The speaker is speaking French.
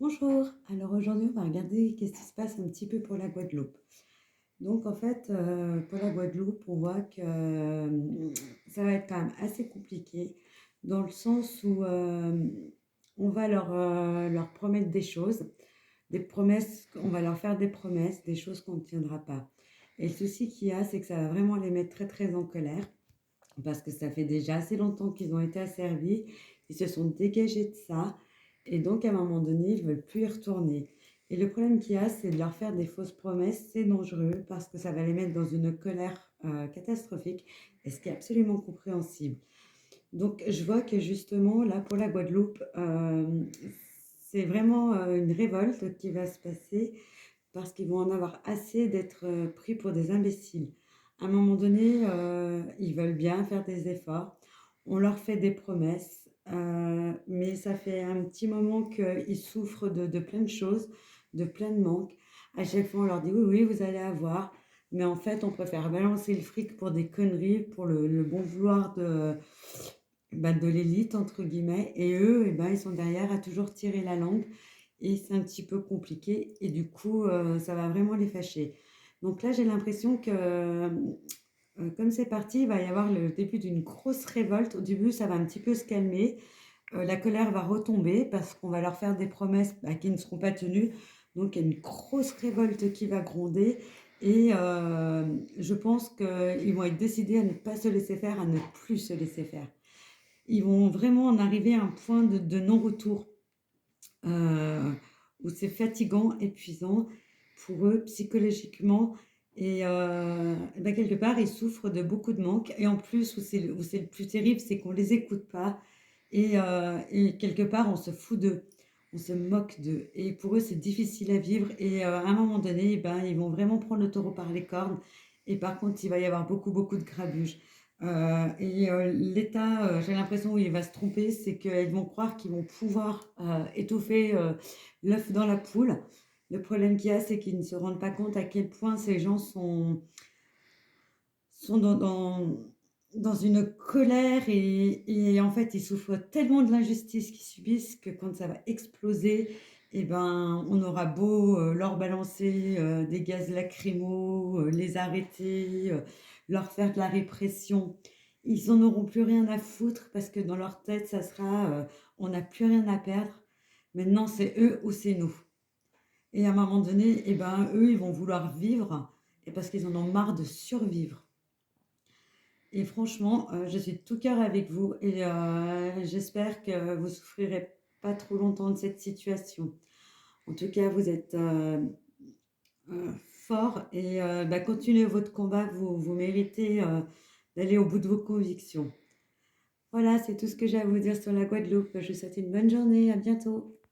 Bonjour, alors aujourd'hui on va regarder qu'est-ce qui se passe un petit peu pour la Guadeloupe. Donc en fait, pour la Guadeloupe, on voit que ça va être quand même assez compliqué dans le sens où on va leur promettre des choses, des promesses, on va leur faire des promesses, des choses qu'on ne tiendra pas. Et le souci qu'il y a, c'est que ça va vraiment les mettre très très en colère parce que ça fait déjà assez longtemps qu'ils ont été asservis, ils se sont dégagés de ça, et donc à un moment donné, ils ne veulent plus y retourner. Et le problème qu'il y a, c'est de leur faire des fausses promesses, c'est dangereux parce que ça va les mettre dans une colère catastrophique, et ce qui est absolument compréhensible. Donc je vois que justement, là, pour la Guadeloupe, c'est vraiment une révolte qui va se passer parce qu'ils vont en avoir assez d'être pris pour des imbéciles. À un moment donné, ils veulent bien faire des efforts. On leur fait des promesses, mais ça fait un petit moment qu'ils souffrent de plein de choses, de plein de manques. À chaque fois, on leur dit oui, oui, vous allez avoir. Mais en fait, on préfère balancer le fric pour des conneries, pour le bon vouloir de l'élite, entre guillemets. Et eux, eh ben, ils sont derrière à toujours tirer la langue. Et c'est un petit peu compliqué. Et du coup, ça va vraiment les fâcher. Donc là, j'ai l'impression que, comme c'est parti, il va y avoir le début d'une grosse révolte. Au début, ça va un petit peu se calmer. La colère va retomber parce qu'on va leur faire des promesses qui ne seront pas tenues. Donc, il y a une grosse révolte qui va gronder. Et je pense qu'ils vont être décidés à ne pas se laisser faire, à ne plus se laisser faire. Ils vont vraiment en arriver à un point de non-retour euh, où c'est fatigant, épuisant pour eux psychologiquement. Et ben, quelque part, ils souffrent de beaucoup de manques. Et en plus, où c'est le plus terrible, c'est qu'on ne les écoute pas. Et quelque part, on se fout d'eux. On se moque d'eux. Et pour eux, c'est difficile à vivre. Et à un moment donné, ben, ils vont vraiment prendre le taureau par les cornes. Et par contre, il va y avoir beaucoup, beaucoup de grabuge. L'État, j'ai l'impression où il va se tromper, c'est qu'ils vont croire qu'ils vont pouvoir étouffer l'œuf dans la poule. Le problème qu'il y a, c'est qu'ils ne se rendent pas compte à quel point ces gens sont dans une colère et en fait, ils souffrent tellement de l'injustice qu'ils subissent que quand ça va exploser, eh ben, on aura beau leur balancer des gaz lacrymaux, les arrêter, leur faire de la répression. Ils en auront plus rien à foutre parce que dans leur tête, ça sera on n'a plus rien à perdre. Maintenant, c'est eux ou c'est nous. Et à un moment donné, eh ben, eux, ils vont vouloir vivre et parce qu'ils en ont marre de survivre. Et franchement, je suis de tout cœur avec vous et j'espère que vous souffrirez pas trop longtemps de cette situation. En tout cas, vous êtes fort et bah, continuez votre combat. Vous méritez d'aller au bout de vos convictions. Voilà, c'est tout ce que j'ai à vous dire sur la Guadeloupe. Je vous souhaite une bonne journée. À bientôt.